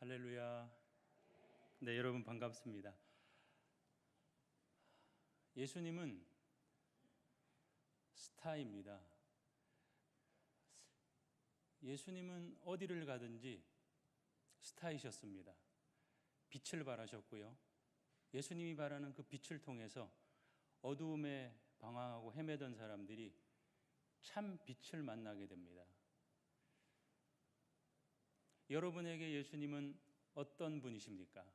할렐루야. 네, 여러분 반갑습니다. 예수님은 스타입니다. 예수님은 어디를 가든지 스타이셨습니다. 빛을 발하셨고요. 예수님이 발하는 그 빛을 통해서 어두움에 방황하고 헤매던 사람들이 참 빛을 만나게 됩니다. 여러분에게 예수님은 어떤 분이십니까?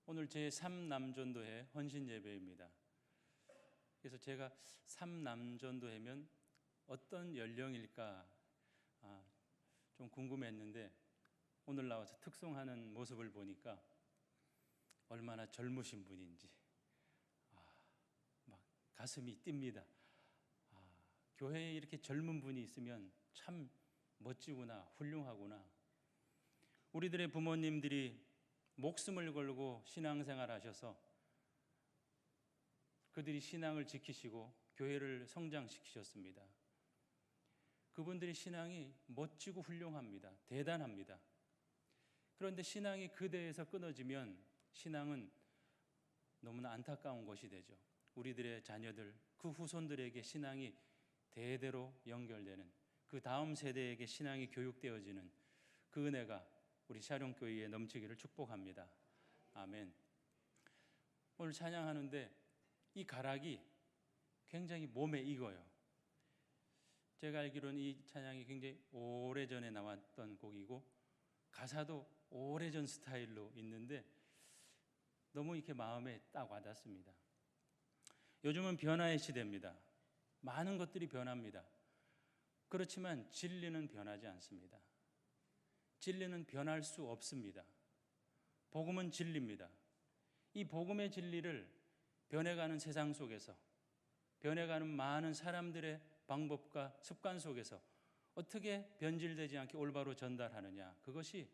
오늘 제3남전도회 헌신예배입니다. 그래서 제가 3남전도회면 어떤 연령일까 좀 궁금했는데 오늘 나와서 특송하는 모습을 보니까 얼마나 젊으신 분인지 막 가슴이 뜁니다. 교회에 이렇게 젊은 분이 있으면 참 멋지구나, 훌륭하구나. 우리들의 부모님들이 목숨을 걸고 신앙생활 하셔서 그들이 신앙을 지키시고 교회를 성장시키셨습니다. 그분들의 신앙이 멋지고 훌륭합니다. 대단합니다. 그런데 신앙이 그대에서 끊어지면 신앙은 너무나 안타까운 것이 되죠. 우리들의 자녀들, 그 후손들에게 신앙이 대대로 연결되는, 그 다음 세대에게 신앙이 교육되어지는 그 은혜가 우리 샤론교회에 넘치기를 축복합니다. 아멘. 오늘 찬양하는데 이 가락이 굉장히 몸에 익어요. 제가 알기로는 이 찬양이 굉장히 오래전에 나왔던 곡이고 가사도 오래전 스타일로 있는데 너무 이렇게 마음에 딱 와닿습니다. 요즘은 변화의 시대입니다. 많은 것들이 변합니다. 그렇지만 진리는 변하지 않습니다. 진리는 변할 수 없습니다. 복음은 진리입니다. 이 복음의 진리를 변해가는 세상 속에서, 변해가는 많은 사람들의 방법과 습관 속에서 어떻게 변질되지 않게 올바로 전달하느냐, 그것이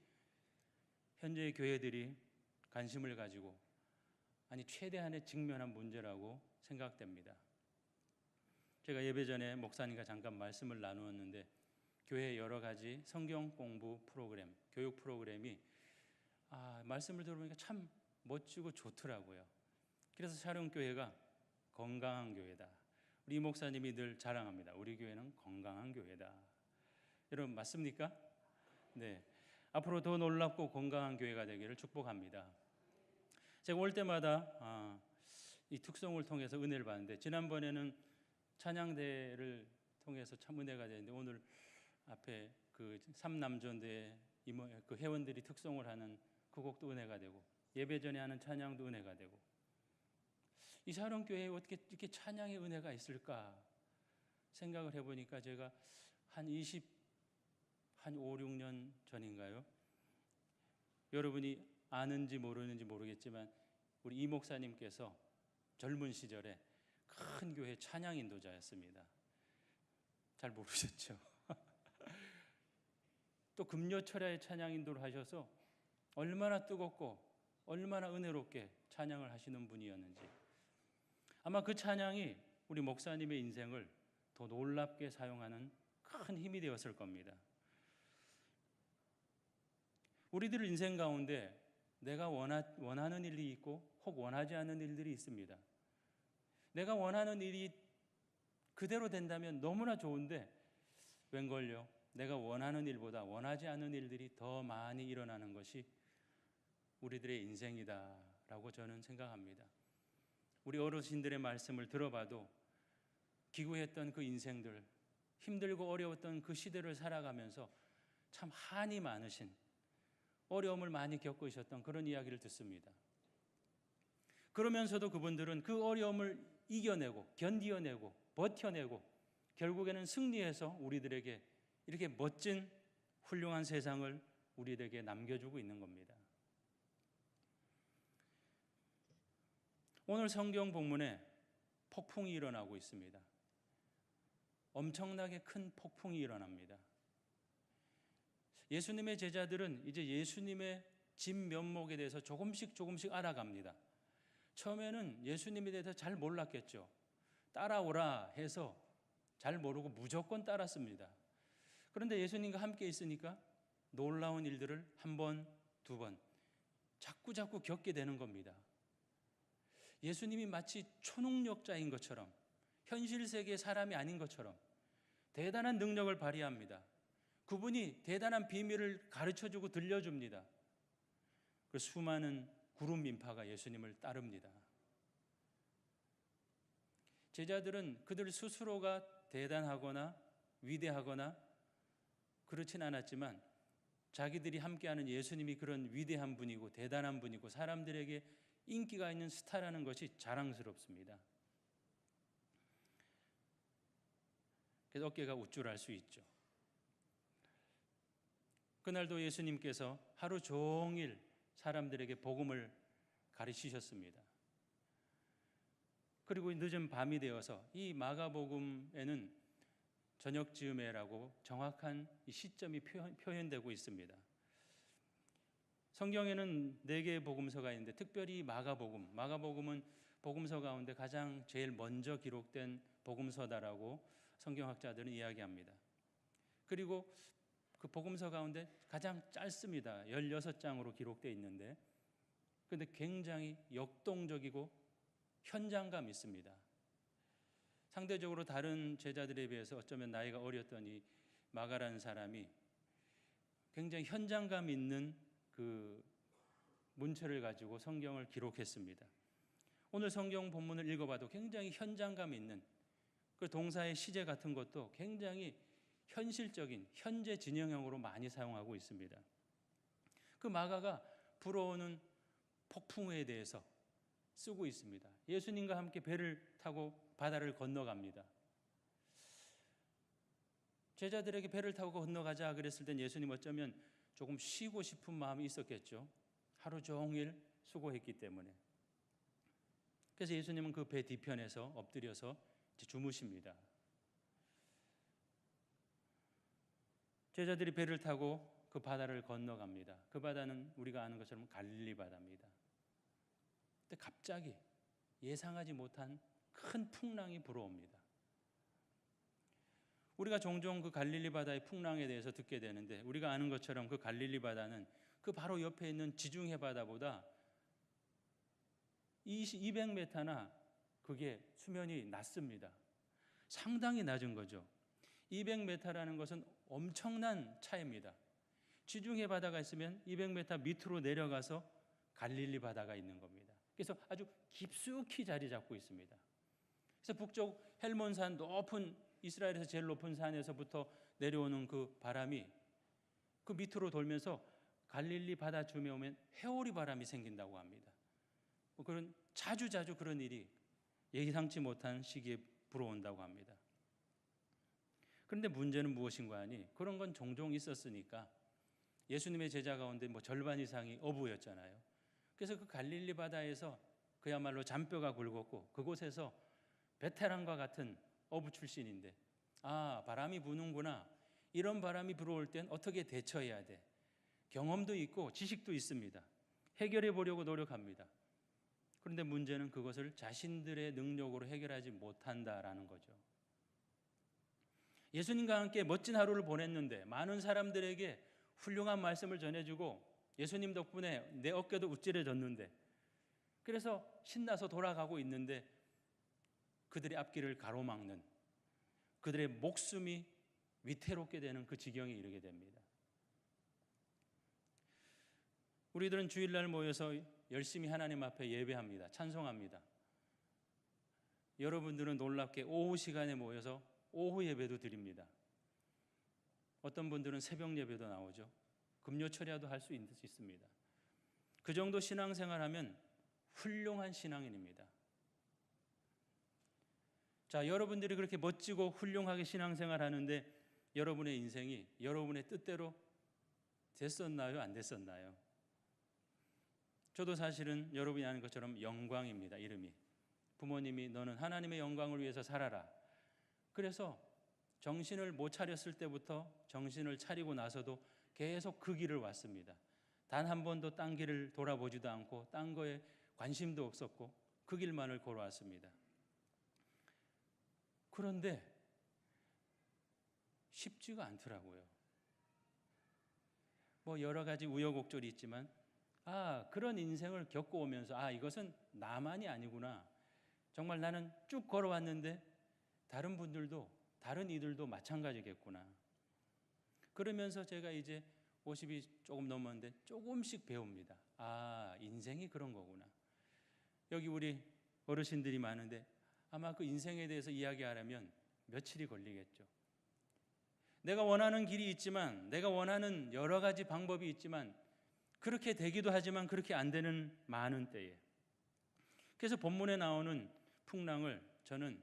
현재의 교회들이 관심을 가지고 최대한의 직면한 문제라고 생각됩니다. 제가 예배 전에 목사님과 잠깐 말씀을 나누었는데 교회 여러 가지 성경 공부 프로그램, 교육 프로그램이 말씀을 들어보니까 참 멋지고 좋더라고요. 그래서 샤론교회가 건강한 교회다. 우리 목사님이 늘 자랑합니다. 우리 교회는 건강한 교회다. 여러분 맞습니까? 네. 앞으로 더 놀랍고 건강한 교회가 되기를 축복합니다. 제가 올 때마다 이 특송을 통해서 은혜를 받는데 지난번에는 찬양대를 통해서 참 은혜가 되는데 오늘 앞에 그 3남전대 그 회원들이 특송을 하는 그 곡도 은혜가 되고 예배 전에 하는 찬양도 은혜가 되고 이 샤론교회에 어떻게 이렇게 찬양의 은혜가 있을까 생각을 해보니까 제가 한 5, 6년 전인가요? 여러분이 아는지 모르는지 모르겠지만 우리 이 목사님께서 젊은 시절에 큰 교회 찬양 인도자였습니다. 잘 모르셨죠? 또 금요철야에 찬양 인도를 하셔서 얼마나 뜨겁고 얼마나 은혜롭게 찬양을 하시는 분이었는지 아마 그 찬양이 우리 목사님의 인생을 더 놀랍게 사용하는 큰 힘이 되었을 겁니다. 우리들 인생 가운데 내가 원하는 일이 있고 혹 원하지 않는 일들이 있습니다. 내가 원하는 일이 그대로 된다면 너무나 좋은데 웬걸요? 내가 원하는 일보다 원하지 않는 일들이 더 많이 일어나는 것이 우리들의 인생이다라고 저는 생각합니다. 우리 어르신들의 말씀을 들어봐도 기구했던 그 인생들, 힘들고 어려웠던 그 시대를 살아가면서 참 한이 많으신, 어려움을 많이 겪으셨던 그런 이야기를 듣습니다. 그러면서도 그분들은 그 어려움을 이겨내고 견디어내고 버텨내고 결국에는 승리해서 우리들에게 이렇게 멋진 훌륭한 세상을 우리들에게 남겨주고 있는 겁니다. 오늘 성경 본문에 폭풍이 일어나고 있습니다. 엄청나게 큰 폭풍이 일어납니다. 예수님의 제자들은 이제 예수님의 진면목에 대해서 조금씩 알아갑니다. 처음에는 예수님에 대해서 잘 몰랐겠죠. 따라오라 해서 잘 모르고 무조건 따랐습니다. 그런데 예수님과 함께 있으니까 놀라운 일들을 한 번, 두 번 자꾸 겪게 되는 겁니다. 예수님이 마치 초능력자인 것처럼, 현실 세계의 사람이 아닌 것처럼 대단한 능력을 발휘합니다. 그분이 대단한 비밀을 가르쳐주고 들려줍니다. 그 수많은 구름 인파가 예수님을 따릅니다. 제자들은 그들 스스로가 대단하거나 위대하거나 그렇진 않았지만 자기들이 함께하는 예수님이 그런 위대한 분이고 대단한 분이고 사람들에게 인기가 있는 스타라는 것이 자랑스럽습니다. 그래서 어깨가 우쭐할 수 있죠. 그날도 예수님께서 하루 종일 사람들에게 복음을 가르치셨습니다. 그리고 늦은 밤이 되어서 이 마가복음에는 저녁 즈음에라고 정확한 시점이 표현되고 있습니다. 성경에는 4개의 복음서가 있는데 특별히 마가복음은 복음서 가운데 가장 제일 먼저 기록된 복음서다라고 성경학자들은 이야기합니다. 그리고 그 복음서 가운데 가장 짧습니다. 16장으로 기록되어 있는데 그런데 굉장히 역동적이고 현장감 있습니다. 상대적으로 다른 제자들에 비해서 어쩌면 나이가 어렸던 이 마가라는 사람이 굉장히 현장감 있는 그 문체를 가지고 성경을 기록했습니다. 오늘 성경 본문을 읽어봐도 굉장히 현장감 있는 그 동사의 시제 같은 것도 굉장히 현실적인 현재 진영형으로 많이 사용하고 있습니다. 그 마가가 불어오는 폭풍우에 대해서 쓰고 있습니다. 예수님과 함께 배를 타고 바다를 건너갑니다. 제자들에게 배를 타고 건너가자 그랬을 땐 예수님 어쩌면 조금 쉬고 싶은 마음이 있었겠죠. 하루 종일 수고했기 때문에. 그래서 예수님은 그 배 뒤편에서 엎드려서 주무십니다. 제자들이 배를 타고 그 바다를 건너갑니다. 그 바다는 우리가 아는 것처럼 갈릴리 바다입니다. 근데 갑자기 예상하지 못한 큰 풍랑이 불어옵니다. 우리가 종종 그 갈릴리 바다의 풍랑에 대해서 듣게 되는데 우리가 아는 것처럼 그 갈릴리 바다는 그 바로 옆에 있는 지중해 바다보다 200m나 그게 수면이 낮습니다. 상당히 낮은 거죠. 200m라는 것은 엄청난 차이입니다. 지중해 바다가 있으면 200m 밑으로 내려가서 갈릴리 바다가 있는 겁니다. 그래서 아주 깊숙이 자리 잡고 있습니다. 그래서 북쪽 헬몬산 높은 이스라엘에서 제일 높은 산에서부터 내려오는 그 바람이 그 밑으로 돌면서 갈릴리 바다 쯤에 오면 회오리 바람이 생긴다고 합니다. 그런 자주 그런 일이 예상치 못한 시기에 불어온다고 합니다. 그런데 문제는 무엇인가 하니 그런 건 종종 있었으니까 예수님의 제자 가운데 절반 이상이 어부였잖아요. 그래서 그 갈릴리 바다에서 그야말로 잔뼈가 굵었고 그곳에서 베테랑과 같은 어부 출신인데 바람이 부는구나. 이런 바람이 불어올 땐 어떻게 대처해야 돼. 경험도 있고 지식도 있습니다. 해결해 보려고 노력합니다. 그런데 문제는 그것을 자신들의 능력으로 해결하지 못한다라는 거죠. 예수님과 함께 멋진 하루를 보냈는데 많은 사람들에게 훌륭한 말씀을 전해주고 예수님 덕분에 내 어깨도 우쭐해졌는데 그래서 신나서 돌아가고 있는데 그들의 앞길을 가로막는 그들의 목숨이 위태롭게 되는 그 지경에 이르게 됩니다. 우리들은 주일날 모여서 열심히 하나님 앞에 예배합니다. 찬송합니다. 여러분들은 놀랍게 오후 시간에 모여서 오후 예배도 드립니다. 어떤 분들은 새벽 예배도 나오죠. 금요철야도 할 수 있습니다. 그 정도 신앙생활하면 훌륭한 신앙인입니다. 자, 여러분들이 그렇게 멋지고 훌륭하게 신앙생활하는데 여러분의 인생이 여러분의 뜻대로 됐었나요? 안 됐었나요? 저도 사실은 여러분이 아는 것처럼 영광입니다. 이름이. 부모님이 너는 하나님의 영광을 위해서 살아라. 그래서 정신을 못 차렸을 때부터 정신을 차리고 나서도 계속 그 길을 왔습니다. 단 한 번도 딴 길을 돌아보지도 않고 딴 거에 관심도 없었고 그 길만을 걸어왔습니다. 그런데 쉽지가 않더라고요. 뭐 여러 가지 우여곡절이 있지만 그런 인생을 겪어오면서 이것은 나만이 아니구나. 정말 나는 쭉 걸어왔는데 다른 분들도 다른 이들도 마찬가지겠구나. 그러면서 제가 이제 50이 조금 넘었는데 조금씩 배웁니다. 인생이 그런 거구나. 여기 우리 어르신들이 많은데 아마 그 인생에 대해서 이야기하려면 며칠이 걸리겠죠. 내가 원하는 길이 있지만, 내가 원하는 여러 가지 방법이 있지만 그렇게 되기도 하지만 그렇게 안 되는 많은 때에, 그래서 본문에 나오는 풍랑을 저는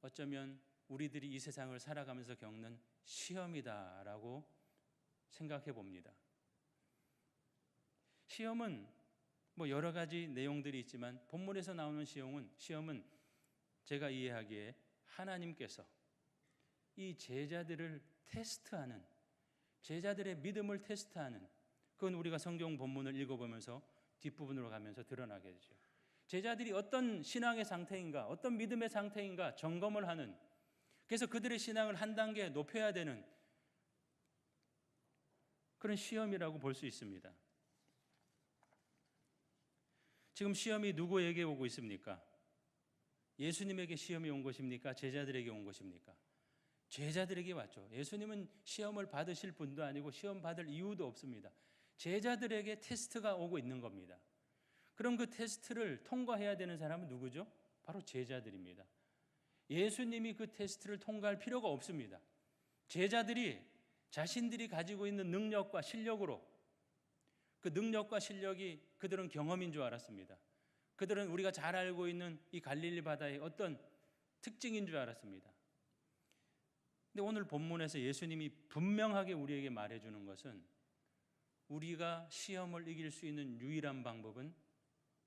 어쩌면 우리들이 이 세상을 살아가면서 겪는 시험이다라고 생각해 봅니다. 시험은 뭐 여러 가지 내용들이 있지만 본문에서 나오는 시험은 제가 이해하기에 하나님께서 이 제자들을 테스트하는, 제자들의 믿음을 테스트하는, 그건 우리가 성경 본문을 읽어보면서 뒷부분으로 가면서 드러나게 되죠. 제자들이 어떤 신앙의 상태인가, 어떤 믿음의 상태인가 점검을 하는, 그래서 그들의 신앙을 한 단계 높여야 되는 그런 시험이라고 볼 수 있습니다. 지금 시험이 누구에게 오고 있습니까? 예수님에게 시험이 온 것입니까? 제자들에게 온 것입니까? 제자들에게 왔죠. 예수님은 시험을 받으실 분도 아니고 시험 받을 이유도 없습니다. 제자들에게 테스트가 오고 있는 겁니다. 그럼 그 테스트를 통과해야 되는 사람은 누구죠? 바로 제자들입니다. 예수님이 그 테스트를 통과할 필요가 없습니다. 제자들이 자신들이 가지고 있는 능력과 실력으로, 그 능력과 실력이 그들은 경험인 줄 알았습니다. 그들은 우리가 잘 알고 있는 이 갈릴리 바다의 어떤 특징인 줄 알았습니다. 근데 오늘 본문에서 예수님이 분명하게 우리에게 말해주는 것은 우리가 시험을 이길 수 있는 유일한 방법은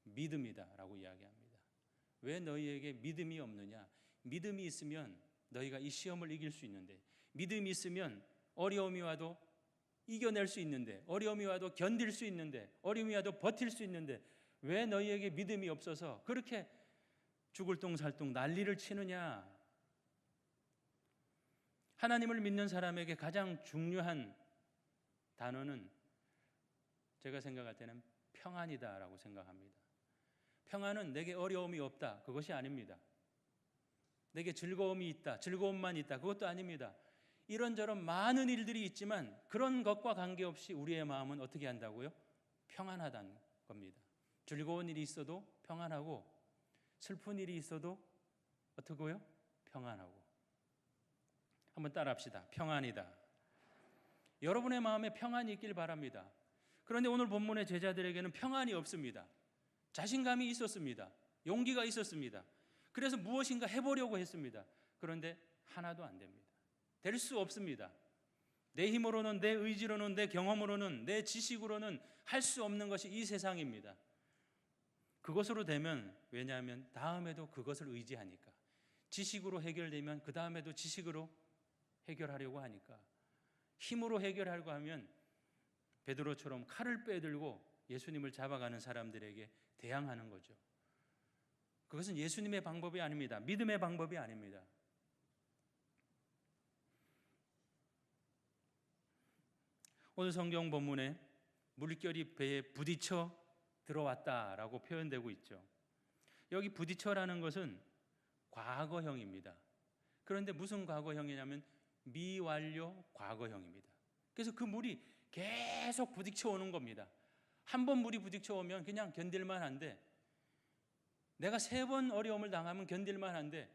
믿음이다라고 이야기합니다. 왜 너희에게 믿음이 없느냐? 믿음이 있으면 너희가 이 시험을 이길 수 있는데, 믿음이 있으면 어려움이 와도 이겨낼 수 있는데, 어려움이 와도 견딜 수 있는데, 어려움이 와도 버틸 수 있는데 왜 너희에게 믿음이 없어서 그렇게 죽을 똥살똥 난리를 치느냐? 하나님을 믿는 사람에게 가장 중요한 단어는 제가 생각할 때는 평안이다라고 생각합니다. 평안은 내게 어려움이 없다, 그것이 아닙니다. 내게 즐거움이 있다, 즐거움만 있다, 그것도 아닙니다. 이런저런 많은 일들이 있지만 그런 것과 관계없이 우리의 마음은 어떻게 한다고요? 평안하다는 겁니다. 즐거운 일이 있어도 평안하고, 슬픈 일이 있어도 어떻고요? 평안하고. 한번 따라합시다. 평안이다. 여러분의 마음에 평안이 있길 바랍니다. 그런데 오늘 본문의 제자들에게는 평안이 없습니다. 자신감이 있었습니다. 용기가 있었습니다. 그래서 무엇인가 해보려고 했습니다. 그런데 하나도 안 됩니다. 될 수 없습니다. 내 힘으로는, 내 의지로는, 내 경험으로는, 내 지식으로는 할 수 없는 것이 이 세상입니다. 그것으로 되면, 왜냐하면 다음에도 그것을 의지하니까, 지식으로 해결되면 그 다음에도 지식으로 해결하려고 하니까, 힘으로 해결하려고 하면 베드로처럼 칼을 빼들고 예수님을 잡아가는 사람들에게 대항하는 거죠. 그것은 예수님의 방법이 아닙니다. 믿음의 방법이 아닙니다. 오늘 성경 본문에 물결이 배에 부딪혀 들어왔다라고 표현되고 있죠. 여기 부딪혀라는 것은 과거형입니다. 그런데 무슨 과거형이냐면 미완료 과거형입니다. 그래서 그 물이 계속 부딪혀 오는 겁니다. 한 번 물이 부딪혀 오면 그냥 견딜만 한데, 내가 3번 어려움을 당하면 견딜만 한데,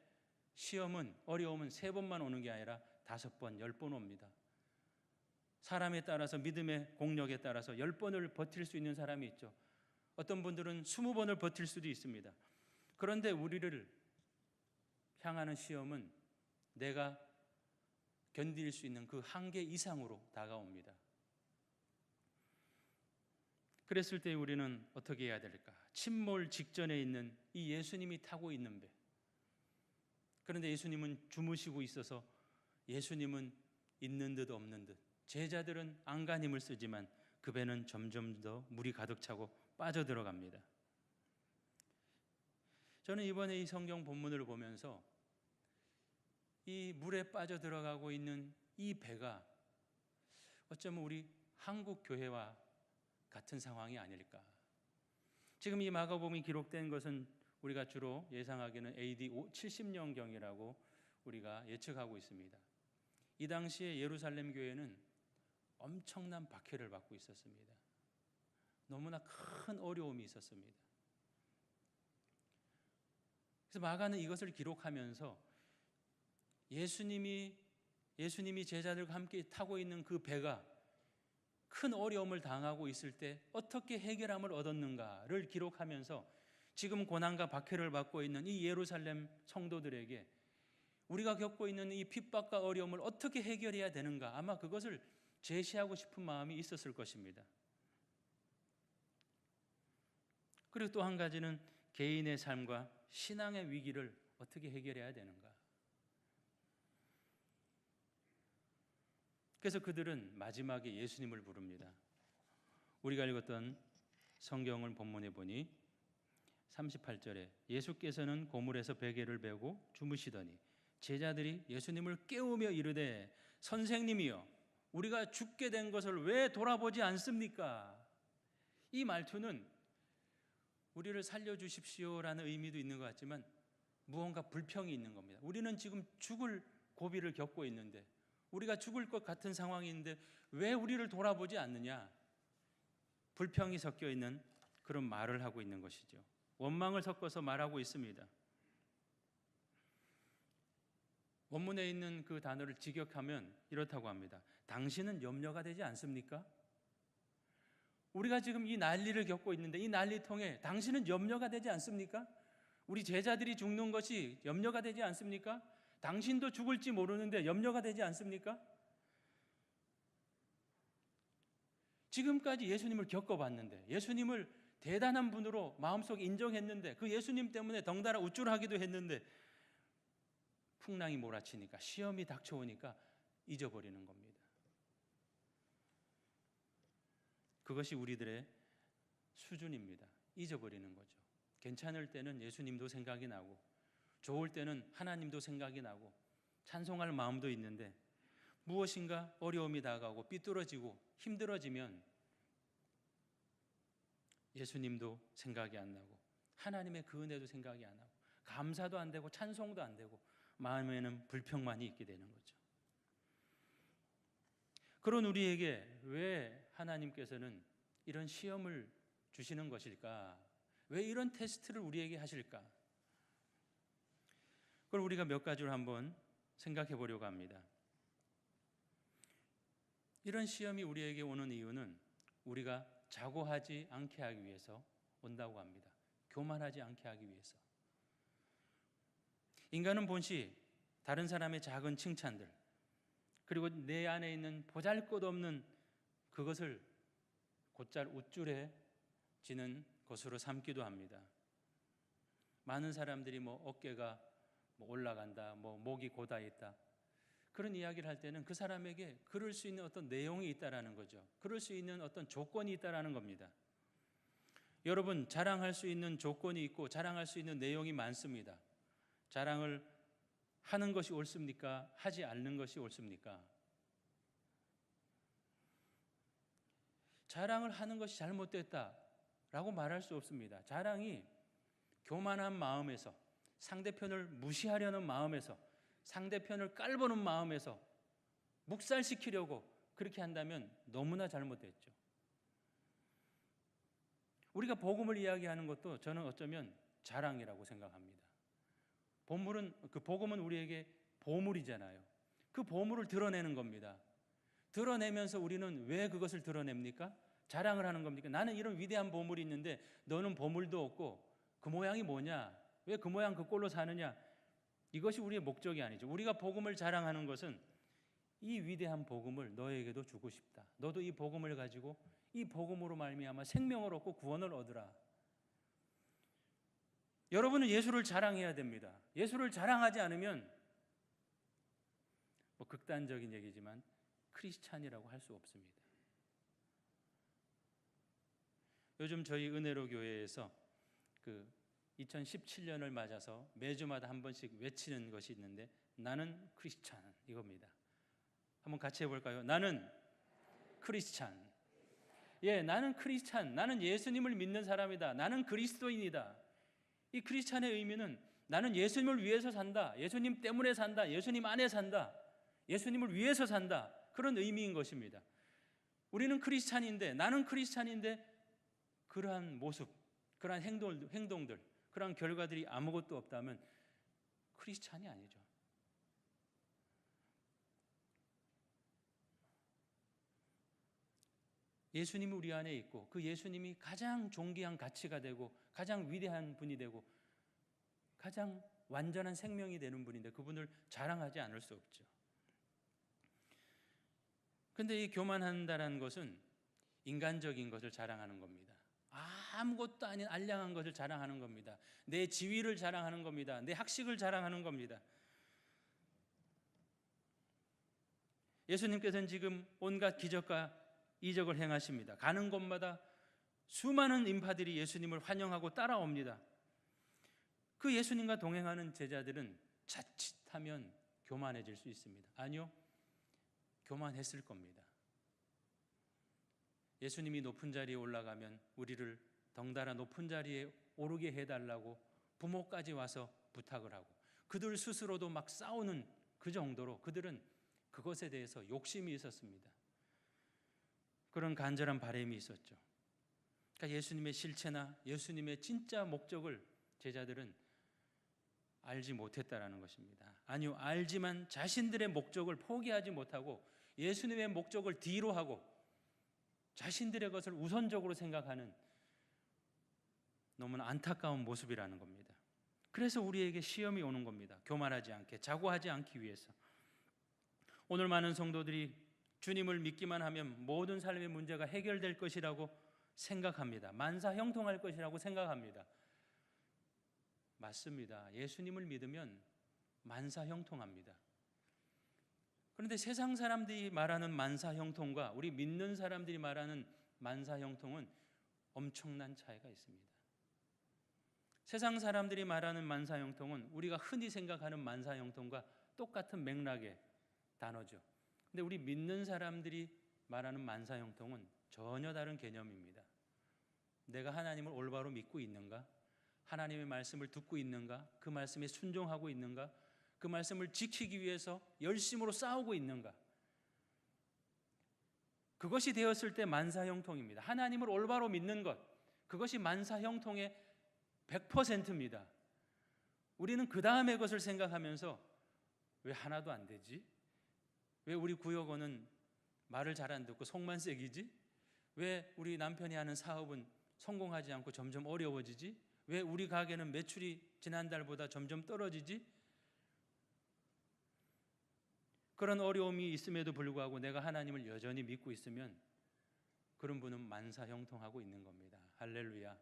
시험은, 어려움은 3번만 오는 게 아니라 5번, 10번 옵니다. 사람에 따라서, 믿음의 공력에 따라서 10번을 버틸 수 있는 사람이 있죠. 어떤 분들은 20번을 버틸 수도 있습니다. 그런데 우리를 향하는 시험은 내가 견딜 수 있는 그 한계 이상으로 다가옵니다. 그랬을 때 우리는 어떻게 해야 될까? 침몰 직전에 있는 이 예수님이 타고 있는 배, 그런데 예수님은 주무시고 있어서 예수님은 있는 듯 없는 듯, 제자들은 안간힘을 쓰지만 그 배는 점점 더 물이 가득 차고 빠져들어갑니다. 저는 이번에 이 성경 본문을 보면서 이 물에 빠져들어가고 있는 이 배가 어쩌면 우리 한국 교회와 같은 상황이 아닐까. 지금 이 마가복음이 기록된 것은 우리가 주로 예상하기는 AD 70년경이라고 우리가 예측하고 있습니다. 이 당시에 예루살렘 교회는 엄청난 박해를 받고 있었습니다. 너무나 큰 어려움이 있었습니다. 그래서 마가는 이것을 기록하면서 예수님이 제자들과 함께 타고 있는 그 배가 큰 어려움을 당하고 있을 때 어떻게 해결함을 얻었는가를 기록하면서 지금 고난과 박해를 받고 있는 이 예루살렘 성도들에게 우리가 겪고 있는 이 핍박과 어려움을 어떻게 해결해야 되는가, 아마 그것을 제시하고 싶은 마음이 있었을 것입니다. 그리고 또 한 가지는 개인의 삶과 신앙의 위기를 어떻게 해결해야 되는가. 그래서 그들은 마지막에 예수님을 부릅니다. 우리가 읽었던 성경을 본문에 보니 38절에 예수께서는 고물에서 베개를 베고 주무시더니 제자들이 예수님을 깨우며 이르되 선생님이여 우리가 죽게 된 것을 왜 돌아보지 않습니까? 이 말투는 우리를 살려주십시오라는 의미도 있는 것 같지만 무언가 불평이 있는 겁니다. 우리는 지금 죽을 고비를 겪고 있는데, 우리가 죽을 것 같은 상황인데 왜 우리를 돌아보지 않느냐, 불평이 섞여 있는 그런 말을 하고 있는 것이죠. 원망을 섞어서 말하고 있습니다. 원문에 있는 그 단어를 직역하면 이렇다고 합니다. 당신은 염려가 되지 않습니까? 우리가 지금 이 난리를 겪고 있는데 이 난리통에 당신은 염려가 되지 않습니까? 우리 제자들이 죽는 것이 염려가 되지 않습니까? 당신도 죽을지 모르는데 염려가 되지 않습니까? 지금까지 예수님을 겪어봤는데, 예수님을 대단한 분으로 마음속에 인정했는데, 그 예수님 때문에 덩달아 우쭐하기도 했는데 풍랑이 몰아치니까, 시험이 닥쳐오니까 잊어버리는 겁니다. 그것이 우리들의 수준입니다. 잊어버리는 거죠. 괜찮을 때는 예수님도 생각이 나고, 좋을 때는 하나님도 생각이 나고, 찬송할 마음도 있는데 무엇인가 어려움이 다가오고 삐뚤어지고 힘들어지면 예수님도 생각이 안 나고, 하나님의 그 은혜도 생각이 안 나고, 감사도 안 되고 찬송도 안 되고, 마음에는 불평만이 있게 되는 거죠. 그런 우리에게 왜 하나님께서는 이런 시험을 주시는 것일까? 왜 이런 테스트를 우리에게 하실까? 그걸 우리가 몇 가지로 한번 생각해 보려고 합니다. 이런 시험이 우리에게 오는 이유는 우리가 자고하지 않게 하기 위해서 온다고 합니다. 교만하지 않게 하기 위해서. 인간은 본시 다른 사람의 작은 칭찬들, 그리고 내 안에 있는 보잘것없는 그것을 곧잘 우쭐해지는 것으로 삼기도 합니다. 많은 사람들이 어깨가 올라간다, 목이 고다 있다, 그런 이야기를 할 때는 그 사람에게 그럴 수 있는 어떤 내용이 있다라는 거죠. 그럴 수 있는 어떤 조건이 있다라는 겁니다. 여러분, 자랑할 수 있는 조건이 있고 자랑할 수 있는 내용이 많습니다. 자랑을 하는 것이 옳습니까? 하지 않는 것이 옳습니까? 자랑을 하는 것이 잘못됐다라고 말할 수 없습니다. 자랑이 교만한 마음에서, 상대편을 무시하려는 마음에서, 상대편을 깔보는 마음에서 묵살시키려고 그렇게 한다면 너무나 잘못됐죠. 우리가 복음을 이야기하는 것도 저는 어쩌면 자랑이라고 생각합니다. 복음은 우리에게 보물이잖아요. 그 보물을 드러내는 겁니다. 드러내면서 우리는 왜 그것을 드러냅니까? 자랑을 하는 겁니까? 나는 이런 위대한 보물이 있는데 너는 보물도 없고 그 모양이 뭐냐? 왜 그 모양 그 꼴로 사느냐? 이것이 우리의 목적이 아니죠. 우리가 복음을 자랑하는 것은 이 위대한 복음을 너에게도 주고 싶다. 너도 이 복음을 가지고 이 복음으로 말미암아 생명을 얻고 구원을 얻으라. 여러분은 예수를 자랑해야 됩니다. 예수를 자랑하지 않으면 극단적인 얘기지만 크리스찬이라고 할 수 없습니다. 요즘 저희 은혜로 교회에서 2017년을 맞아서 매주마다 한 번씩 외치는 것이 있는데, 나는 크리스찬, 이겁니다. 한번 같이 해볼까요? 나는 크리스찬. 예, 나는 크리스찬, 나는 예수님을 믿는 사람이다, 나는 그리스도인이다. 이 크리스찬의 의미는 나는 예수님을 위해서 산다, 예수님 때문에 산다, 예수님 안에 산다, 예수님을 위해서 산다, 그런 의미인 것입니다. 우리는 크리스찬인데, 나는 크리스찬인데 그러한 모습, 그러한 행동들, 그러한 결과들이 아무것도 없다면 크리스찬이 아니죠. 예수님이 우리 안에 있고 그 예수님이 가장 존귀한 가치가 되고 가장 위대한 분이 되고 가장 완전한 생명이 되는 분인데 그분을 자랑하지 않을 수 없죠. 그런데 이 교만한다는 것은 인간적인 것을 자랑하는 겁니다. 아무것도 아닌 알량한 것을 자랑하는 겁니다. 내 지위를 자랑하는 겁니다. 내 학식을 자랑하는 겁니다. 예수님께서는 지금 온갖 기적과 이적을 행하십니다. 가는 곳마다 수많은 인파들이 예수님을 환영하고 따라옵니다. 그 예수님과 동행하는 제자들은 자칫하면 교만해질 수 있습니다. 아니요, 교만했을 겁니다. 예수님이 높은 자리에 올라가면 우리를 덩달아 높은 자리에 오르게 해달라고 부모까지 와서 부탁을 하고 그들 스스로도 막 싸우는 그 정도로 그들은 그것에 대해서 욕심이 있었습니다. 그런 간절한 바람이 있었죠. 그러니까 예수님의 실체나 예수님의 진짜 목적을 제자들은 알지 못했다라는 것입니다. 아니요, 알지만 자신들의 목적을 포기하지 못하고 예수님의 목적을 뒤로 하고 자신들의 것을 우선적으로 생각하는 너무나 안타까운 모습이라는 겁니다. 그래서 우리에게 시험이 오는 겁니다. 교만하지 않게, 자고하지 않기 위해서. 오늘 많은 성도들이 주님을 믿기만 하면 모든 삶의 문제가 해결될 것이라고 생각합니다. 만사형통할 것이라고 생각합니다. 맞습니다. 예수님을 믿으면 만사형통합니다. 그런데 세상 사람들이 말하는 만사형통과 우리 믿는 사람들이 말하는 만사형통은 엄청난 차이가 있습니다. 세상 사람들이 말하는 만사형통은 우리가 흔히 생각하는 만사형통과 똑같은 맥락의 단어죠. 근데 우리 믿는 사람들이 말하는 만사형통은 전혀 다른 개념입니다. 내가 하나님을 올바로 믿고 있는가? 하나님의 말씀을 듣고 있는가? 그 말씀에 순종하고 있는가? 그 말씀을 지키기 위해서 열심으로 싸우고 있는가? 그것이 되었을 때 만사형통입니다. 하나님을 올바로 믿는 것, 그것이 만사형통의 100%입니다. 우리는 그 다음의 것을 생각하면서 왜 하나도 안 되지? 왜 우리 구역원은 말을 잘 안 듣고 속만 새기지? 왜 우리 남편이 하는 사업은 성공하지 않고 점점 어려워지지? 왜 우리 가게는 매출이 지난달보다 점점 떨어지지? 그런 어려움이 있음에도 불구하고 내가 하나님을 여전히 믿고 있으면 그런 분은 만사형통하고 있는 겁니다. 할렐루야.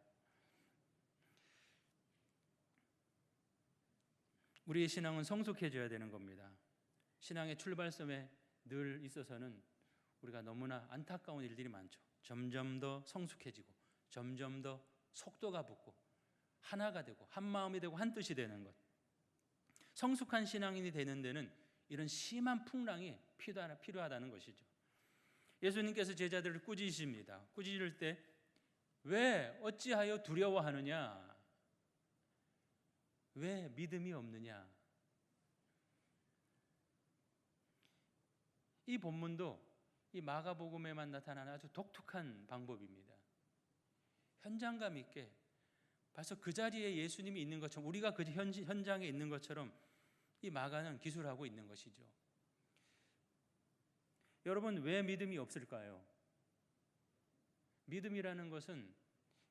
우리의 신앙은 성숙해져야 되는 겁니다. 신앙의 출발점에 늘 있어서는 우리가 너무나 안타까운 일들이 많죠. 점점 더 성숙해지고 점점 더 속도가 붙고 하나가 되고 한 마음이 되고 한 뜻이 되는 것. 성숙한 신앙인이 되는 데는 이런 심한 풍랑이 필요하다는 것이죠. 예수님께서 제자들을 꾸짖으십니다. 꾸짖을 때 왜 어찌하여 두려워하느냐? 왜 믿음이 없느냐? 이 본문도 이 마가복음에만 나타나는 아주 독특한 방법입니다. 현장감 있게 벌써 그 자리에 예수님이 있는 것처럼 우리가 그 현장에 있는 것처럼 이 마가는 기술하고 있는 것이죠. 여러분, 왜 믿음이 없을까요? 믿음이라는 것은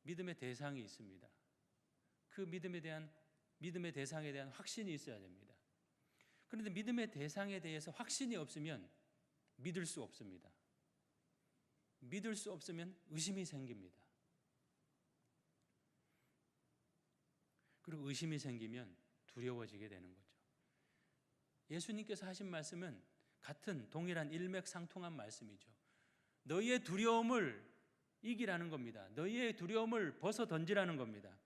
믿음의 대상이 있습니다. 그 믿음의 대상에 대한 확신이 있어야 됩니다. 그런데 믿음의 대상에 대해서 확신이 없으면 믿을 수 없습니다. 믿을 수 없으면 의심이 생깁니다. 그리고 의심이 생기면 두려워지게 되는 거죠. 예수님께서 하신 말씀은 같은 동일한 일맥상통한 말씀이죠. 너희의 두려움을 이기라는 겁니다. 너희의 두려움을 벗어 던지라는 겁니다.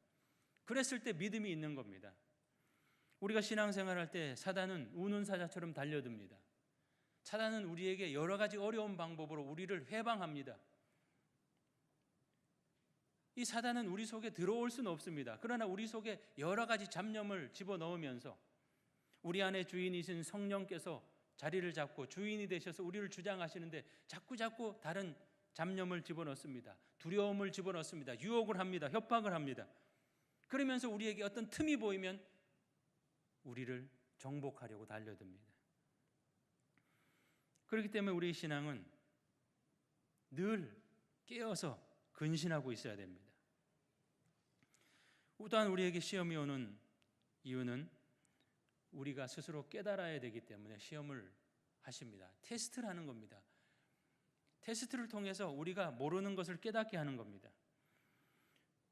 그랬을 때 믿음이 있는 겁니다. 우리가 신앙생활할 때 사단은 우는 사자처럼 달려듭니다. 사단은 우리에게 여러 가지 어려운 방법으로 우리를 해방합니다. 이 사단은 우리 속에 들어올 수는 없습니다. 그러나 우리 속에 여러 가지 잡념을 집어넣으면서 우리 안에 주인이신 성령께서 자리를 잡고 주인이 되셔서 우리를 주장하시는데 자꾸 다른 잡념을 집어넣습니다. 두려움을 집어넣습니다. 유혹을 합니다. 협박을 합니다. 그러면서 우리에게 어떤 틈이 보이면 우리를 정복하려고 달려듭니다. 그렇기 때문에 우리의 신앙은 늘 깨어서 근신하고 있어야 됩니다. 또한 우리에게 시험이 오는 이유는 우리가 스스로 깨달아야 되기 때문에 시험을 하십니다. 테스트를 하는 겁니다. 테스트를 통해서 우리가 모르는 것을 깨닫게 하는 겁니다.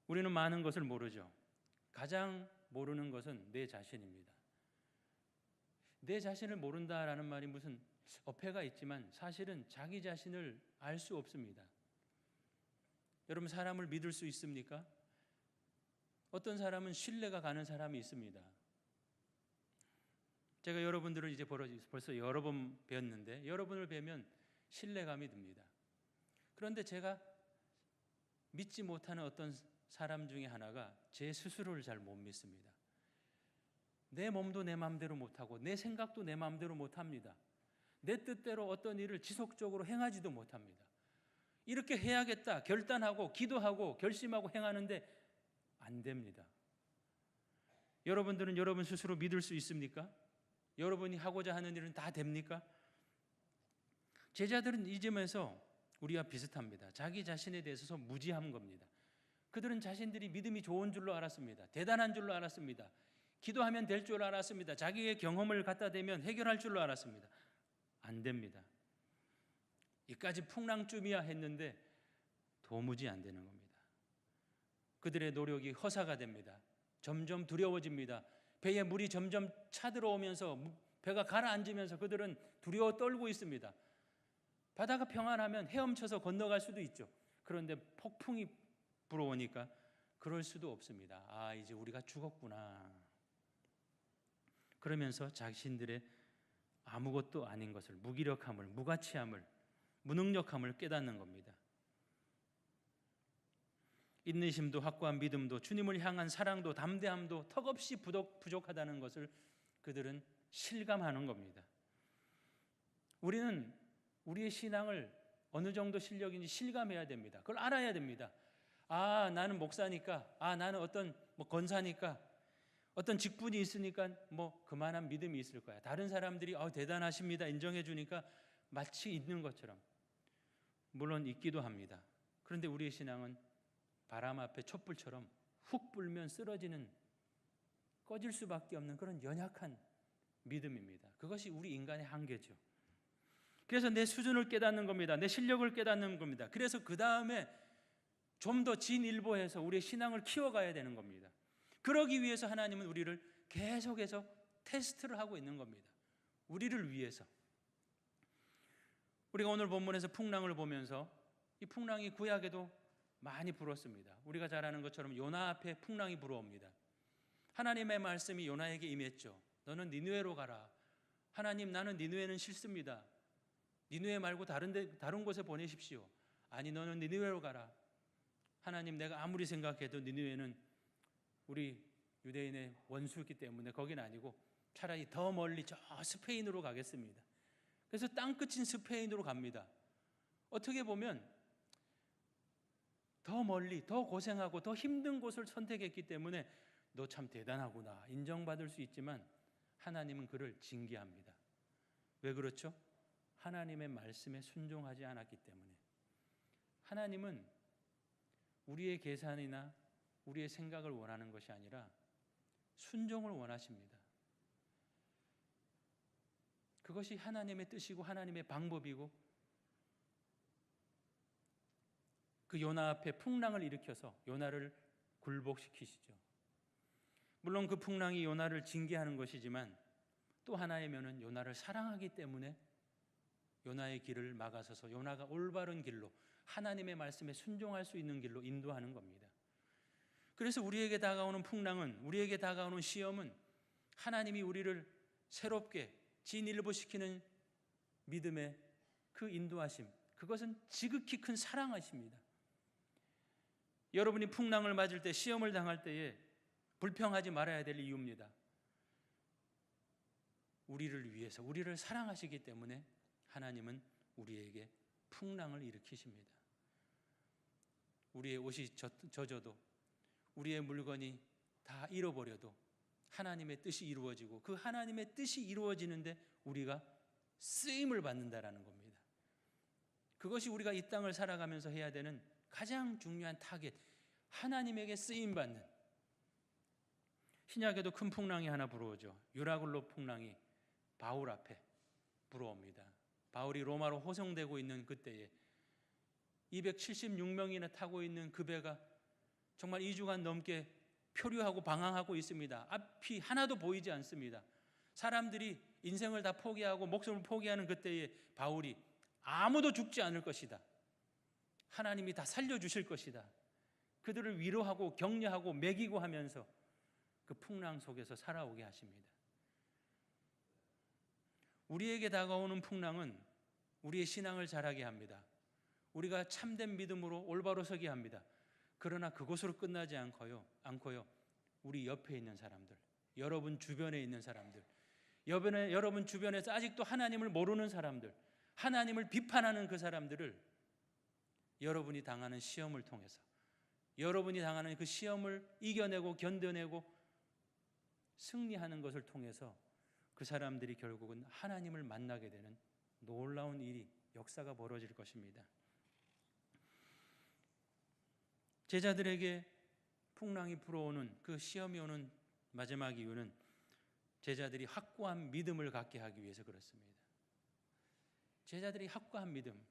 우리는 많은 것을 모르죠. 가장 모르는 것은 내 자신입니다. 내 자신을 모른다라는 말이 무슨 어폐가 있지만 사실은 자기 자신을 알 수 없습니다. 여러분, 사람을 믿을 수 있습니까? 어떤 사람은 신뢰가 가는 사람이 있습니다. 제가 여러분들을 이제 벌써 여러 번 뵀는데 여러분을 뵈면 신뢰감이 듭니다. 그런데 제가 믿지 못하는 어떤 사람 중에 하나가 제 스스로를 잘 못 믿습니다. 내 몸도 내 마음대로 못하고 내 생각도 내 마음대로 못합니다. 내 뜻대로 어떤 일을 지속적으로 행하지도 못합니다. 이렇게 해야겠다 결단하고 기도하고 결심하고 행하는데 안 됩니다. 여러분들은 여러분 스스로 믿을 수 있습니까? 여러분이 하고자 하는 일은 다 됩니까? 제자들은 이 점에서 우리와 비슷합니다. 자기 자신에 대해서 무지한 겁니다. 그들은 자신들이 믿음이 좋은 줄로 알았습니다. 대단한 줄로 알았습니다. 기도하면 될 줄 알았습니다. 자기의 경험을 갖다 대면 해결할 줄로 알았습니다. 안 됩니다. 이까지 풍랑쯤이야 했는데 도무지 안 되는 겁니다. 그들의 노력이 허사가 됩니다. 점점 두려워집니다. 배에 물이 점점 차들어오면서 배가 가라앉으면서 그들은 두려워 떨고 있습니다. 바다가 평안하면 헤엄쳐서 건너갈 수도 있죠. 그런데 폭풍이 불어오니까 그럴 수도 없습니다. 아, 이제 우리가 죽었구나. 그러면서 자신들의 아무것도 아닌 것을, 무기력함을, 무가치함을, 무능력함을 깨닫는 겁니다. 인내심도 확고한 믿음도 주님을 향한 사랑도 담대함도 턱없이 부족하다는 것을 그들은 실감하는 겁니다. 우리는 우리의 신앙을 어느 정도 실력인지 실감해야 됩니다. 그걸 알아야 됩니다. 아, 나는 목사니까, 아, 나는 어떤 권사니까, 어떤 직분이 있으니까 그만한 믿음이 있을 거야. 다른 사람들이 대단하십니다 인정해 주니까 마치 있는 것처럼, 물론 있기도 합니다. 그런데 우리의 신앙은 바람 앞에 촛불처럼 훅 불면 쓰러지는, 꺼질 수밖에 없는 그런 연약한 믿음입니다. 그것이 우리 인간의 한계죠. 그래서 내 수준을 깨닫는 겁니다. 내 실력을 깨닫는 겁니다. 그래서 그 다음에 좀 더 진일보해서 우리의 신앙을 키워가야 되는 겁니다. 그러기 위해서 하나님은 우리를 계속해서 테스트를 하고 있는 겁니다. 우리를 위해서. 우리가 오늘 본문에서 풍랑을 보면서 이 풍랑이 구약에도 많이 불었습니다. 우리가 잘 아는 것처럼 요나 앞에 풍랑이 불어옵니다. 하나님의 말씀이 요나에게 임했죠. 너는 니느웨로 가라. 하나님, 나는 니느웨는 싫습니다. 니느웨 말고 다른 곳에 보내십시오. 아니, 너는 니느웨로 가라. 하나님, 내가 아무리 생각해도 니느웨는 우리 유대인의 원수이기 때문에 거긴 아니고 차라리 더 멀리 저 스페인으로 가겠습니다. 그래서 땅끝인 스페인으로 갑니다. 어떻게 보면 더 멀리, 더 고생하고 더 힘든 곳을 선택했기 때문에 너 참 대단하구나 인정받을 수 있지만 하나님은 그를 징계합니다. 왜 그렇죠? 하나님의 말씀에 순종하지 않았기 때문에. 하나님은 우리의 계산이나 우리의 생각을 원하는 것이 아니라 순종을 원하십니다. 그것이 하나님의 뜻이고 하나님의 방법이고, 그 요나 앞에 풍랑을 일으켜서 요나를 굴복시키시죠. 물론 그 풍랑이 요나를 징계하는 것이지만 또 하나의 면은 요나를 사랑하기 때문에 요나의 길을 막아서서 요나가 올바른 길로, 하나님의 말씀에 순종할 수 있는 길로 인도하는 겁니다. 그래서 우리에게 다가오는 풍랑은, 우리에게 다가오는 시험은 하나님이 우리를 새롭게 진일보시키는 믿음의 그 인도하심, 그것은 지극히 큰 사랑하십니다. 여러분이 풍랑을 맞을 때, 시험을 당할 때에 불평하지 말아야 될 이유입니다. 우리를 위해서, 우리를 사랑하시기 때문에 하나님은 우리에게 풍랑을 일으키십니다. 우리의 옷이 젖어도, 우리의 물건이 다 잃어버려도 하나님의 뜻이 이루어지고, 그 하나님의 뜻이 이루어지는데 우리가 쓰임을 받는다라는 겁니다. 그것이 우리가 이 땅을 살아가면서 해야 되는 가장 중요한 타겟, 하나님에게 쓰임받는. 신약에도 큰 풍랑이 하나 불어오죠. 유라굴로 풍랑이 바울 앞에 불어옵니다. 바울이 로마로 호송되고 있는 그때에 276명이나 타고 있는 그 배가 정말 2주간 넘게 표류하고 방황하고 있습니다. 앞이 하나도 보이지 않습니다. 사람들이 인생을 다 포기하고 목숨을 포기하는 그때에 바울이 아무도 죽지 않을 것이다, 하나님이 다 살려주실 것이다, 그들을 위로하고 격려하고 먹이고 하면서 그 풍랑 속에서 살아오게 하십니다. 우리에게 다가오는 풍랑은 우리의 신앙을 자라게 합니다. 우리가 참된 믿음으로 올바로 서게 합니다. 그러나 그것으로 끝나지 않고요. 우리 옆에 있는 사람들, 여러분 주변에 있는 사람들, 여러분 주변에서 아직도 하나님을 모르는 사람들, 하나님을 비판하는 그 사람들을 여러분이 당하는 시험을 통해서, 여러분이 당하는 그 시험을 이겨내고 견뎌내고 승리하는 것을 통해서 그 사람들이 결국은 하나님을 만나게 되는 놀라운 일이, 역사가 벌어질 것입니다. 제자들에게 풍랑이 불어오는, 그 시험이 오는 마지막 이유는 제자들이 확고한 믿음을 갖게 하기 위해서 그렇습니다. 제자들이 확고한 믿음.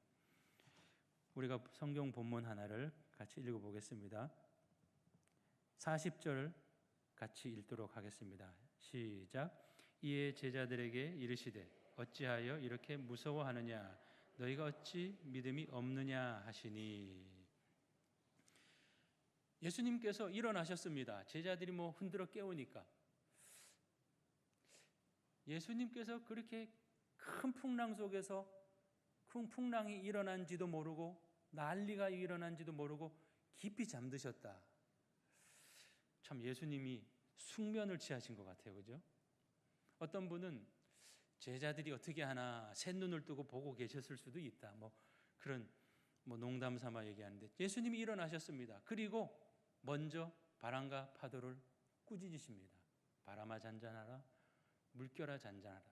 우리가 성경 본문 하나를 같이 읽어보겠습니다. 40절 같이 읽도록 하겠습니다. 시작. 이에 제자들에게 이르시되 어찌하여 이렇게 무서워하느냐, 너희가 어찌 믿음이 없느냐 하시니. 예수님께서 일어나셨습니다. 제자들이 흔들어 깨우니까 예수님께서 그렇게 큰 풍랑 속에서 큰 풍랑이 일어난지도 모르고 난리가 일어난지도 모르고 깊이 잠드셨다. 참 예수님이 숙면을 취하신 것 같아요. 그죠? 어떤 분은 제자들이 어떻게 하나 셋눈을 뜨고 보고 계셨을 수도 있다. 그런 농담 삼아 얘기하는데 예수님이 일어나셨습니다. 그리고 먼저 바람과 파도를 꾸짖으십니다. 바람아 잔잔하라, 물결아 잔잔하라.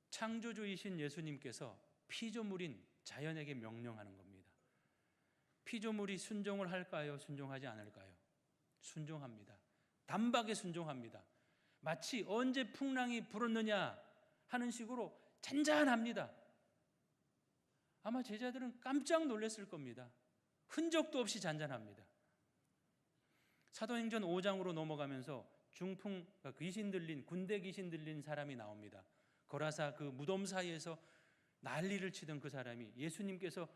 창조주이신 예수님께서 피조물인 자연에게 명령하는 겁니다. 피조물이 순종을 할까요? 순종하지 않을까요? 순종합니다. 단박에 순종합니다. 마치 언제 풍랑이 불었느냐 하는 식으로 잔잔합니다. 아마 제자들은 깜짝 놀랐을 겁니다. 흔적도 없이 잔잔합니다. 사도행전 5장으로 넘어가면서 중풍, 귀신 들린, 군대 귀신 들린 사람이 나옵니다. 거라사 그 무덤 사이에서 난리를 치던 그 사람이, 예수님께서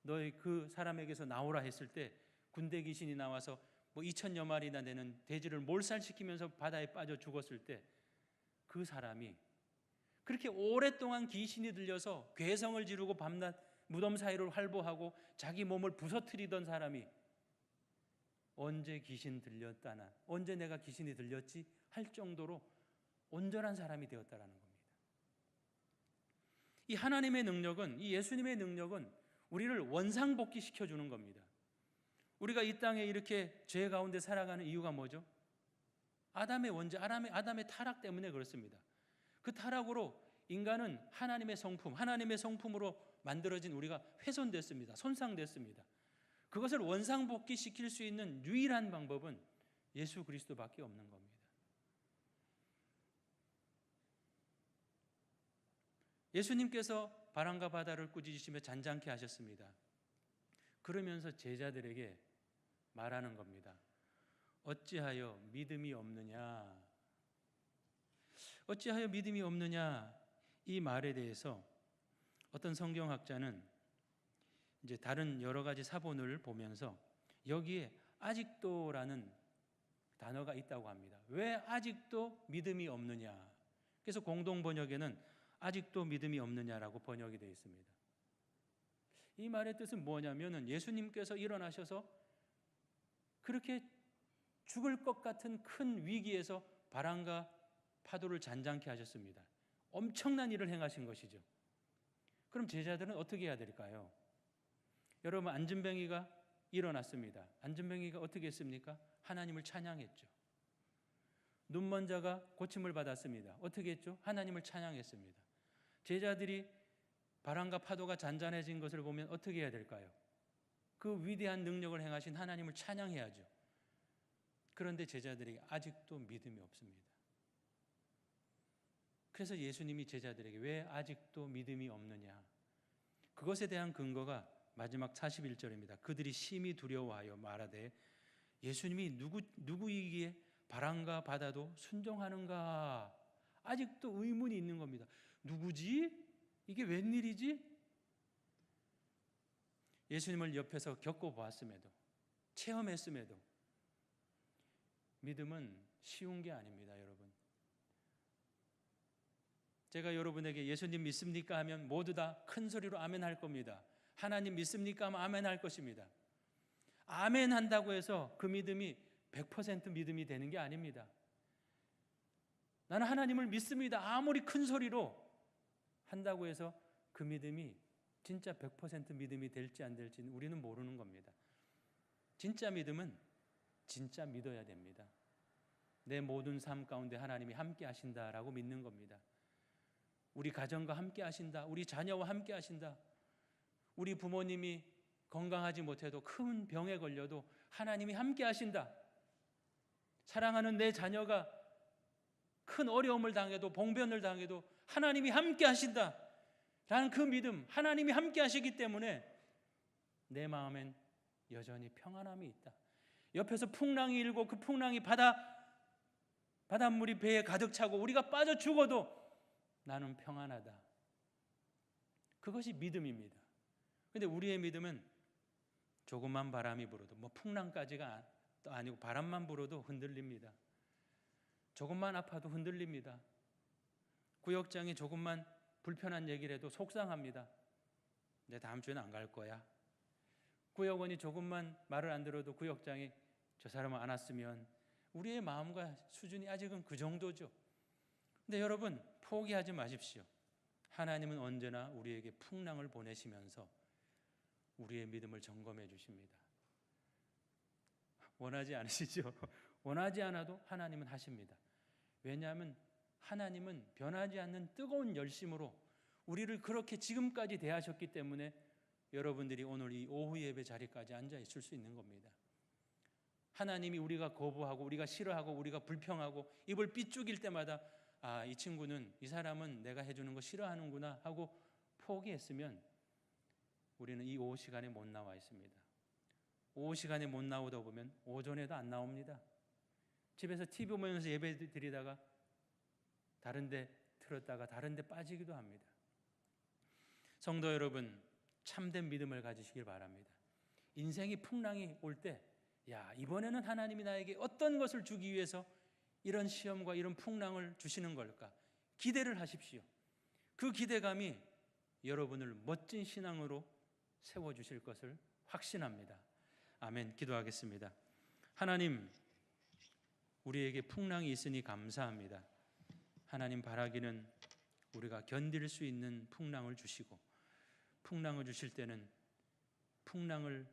너희 그 사람에게서 나오라 했을 때 군대 귀신이 나와서 2,000여 마리나 되는 돼지를 몰살시키면서 바다에 빠져 죽었을 때 그 사람이 그렇게 오랫동안 귀신이 들려서 괴성을 지르고 밤낮 무덤 사이를 활보하고 자기 몸을 부서뜨리던 사람이 언제 귀신 들렸다나, 언제 내가 귀신이 들렸지 할 정도로 온전한 사람이 되었다라는 겁니다. 이 하나님의 능력은, 이 예수님의 능력은 우리를 원상복귀시켜 주는 겁니다. 우리가 이 땅에 이렇게 죄 가운데 살아가는 이유가 뭐죠? 아담의 원죄, 아담의 타락 때문에 그렇습니다. 그 타락으로 인간은 하나님의 성품, 하나님의 성품으로 만들어진 우리가 훼손됐습니다. 손상됐습니다. 그것을 원상복귀시킬 수 있는 유일한 방법은 예수 그리스도밖에 없는 겁니다. 예수님께서 바람과 바다를 꾸짖으시며 잔잔케 하셨습니다. 그러면서 제자들에게 말하는 겁니다. 어찌하여 믿음이 없느냐? 어찌하여 믿음이 없느냐? 이 말에 대해서 어떤 성경학자는 이제 다른 여러 가지 사본을 보면서 여기에 아직도라는 단어가 있다고 합니다. 왜 아직도 믿음이 없느냐? 그래서 공동 번역에는 아직도 믿음이 없느냐라고 번역이 되어 있습니다. 이 말의 뜻은 뭐냐면은 예수님께서 일어나셔서 그렇게 죽을 것 같은 큰 위기에서 바람과 파도를 잔잔케 하셨습니다. 엄청난 일을 행하신 것이죠. 그럼 제자들은 어떻게 해야 될까요? 여러분, 안진뱅이가 일어났습니다. 안진뱅이가 어떻게 했습니까? 하나님을 찬양했죠. 눈먼 자가 고침을 받았습니다. 어떻게 했죠? 하나님을 찬양했습니다. 제자들이 바람과 파도가 잔잔해진 것을 보면 어떻게 해야 될까요? 그 위대한 능력을 행하신 하나님을 찬양해야죠. 그런데 제자들에게 아직도 믿음이 없습니다. 그래서 예수님이 제자들에게 왜 아직도 믿음이 없느냐? 그것에 대한 근거가 마지막 41절입니다. 그들이 심히 두려워하여 말하되 예수님이 누구이기에 바람과 바다도 순종하는가? 아직도 의문이 있는 겁니다. 누구지? 이게 웬일이지? 예수님을 옆에서 겪어보았음에도, 체험했음에도 믿음은 쉬운 게 아닙니다, 여러분. 제가 여러분에게 예수님 믿습니까? 하면 모두 다 큰 소리로 아멘 할 겁니다. 하나님 믿습니까? 하면 아멘 할 것입니다. 아멘 한다고 해서 그 믿음이 100% 믿음이 되는 게 아닙니다. 나는 하나님을 믿습니다. 아무리 큰 소리로 한다고 해서 그 믿음이 진짜 100% 믿음이 될지 안 될지는 우리는 모르는 겁니다. 진짜 믿음은 진짜 믿어야 됩니다. 내 모든 삶 가운데 하나님이 함께 하신다라고 믿는 겁니다. 우리 가정과 함께 하신다. 우리 자녀와 함께 하신다. 우리 부모님이 건강하지 못해도 큰 병에 걸려도 하나님이 함께 하신다. 사랑하는 내 자녀가 큰 어려움을 당해도 봉변을 당해도 하나님이 함께 하신다. 라는 그 믿음, 하나님이 함께 하시기 때문에 내 마음엔 여전히 평안함이 있다. 옆에서 풍랑이 일고 그 풍랑이 바닷물이 배에 가득 차고 우리가 빠져 죽어도 나는 평안하다. 그것이 믿음입니다. 그런데 우리의 믿음은 조금만 바람이 불어도, 풍랑까지가 아니고 바람만 불어도 흔들립니다. 조금만 아파도 흔들립니다. 구역장이 조금만 불편한 얘기를 해도 속상합니다. 내 다음 주에는 안 갈 거야. 구역원이 조금만 말을 안 들어도 구역장이 저 사람을 안 왔으면, 우리의 마음과 수준이 아직은 그 정도죠. 근데 여러분, 포기하지 마십시오. 하나님은 언제나 우리에게 풍랑을 보내시면서 우리의 믿음을 점검해 주십니다. 원하지 않으시죠? 원하지 않아도 하나님은 하십니다. 왜냐하면 하나님은 변하지 않는 뜨거운 열심으로 우리를 그렇게 지금까지 대하셨기 때문에 여러분들이 오늘 이 오후 예배 자리까지 앉아 있을 수 있는 겁니다. 하나님이 우리가 거부하고 우리가 싫어하고 우리가 불평하고 입을 삐죽일 때마다 이 친구는, 이 사람은 내가 해주는 거 싫어하는구나 하고 포기했으면 우리는 이 오후 시간에 못 나와 있습니다. 오후 시간에 못 나오다 보면 오전에도 안 나옵니다. 집에서 TV 보면서 예배 드리다가 다른 데 틀었다가 다른 데 빠지기도 합니다. 성도 여러분, 참된 믿음을 가지시길 바랍니다. 인생이 풍랑이 올 때, 이번에는 하나님이 나에게 어떤 것을 주기 위해서 이런 시험과 이런 풍랑을 주시는 걸까? 기대를 하십시오. 그 기대감이 여러분을 멋진 신앙으로 세워주실 것을 확신합니다. 아멘. 기도하겠습니다. 하나님, 우리에게 풍랑이 있으니 감사합니다. 하나님, 바라기는 우리가 견딜 수 있는 풍랑을 주시고, 풍랑을 주실 때는 풍랑을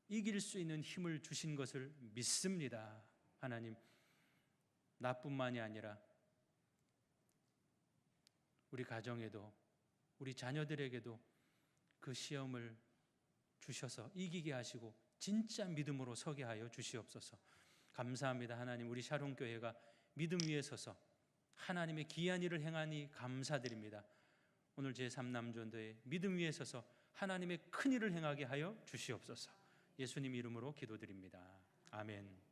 이길 수 있는 힘을 주신 것을 믿습니다. 하나님, 나뿐만이 아니라 우리 가정에도, 우리 자녀들에게도 그 시험을 주셔서 이기게 하시고 진짜 믿음으로 서게 하여 주시옵소서. 감사합니다. 하나님, 우리 샤론교회가 믿음 위에 서서 하나님의 귀한 일을 행하니 감사드립니다. 오늘 제3남전도에 믿음 위에 서서 하나님의 큰 일을 행하게 하여 주시옵소서. 예수님 이름으로 기도드립니다. 아멘.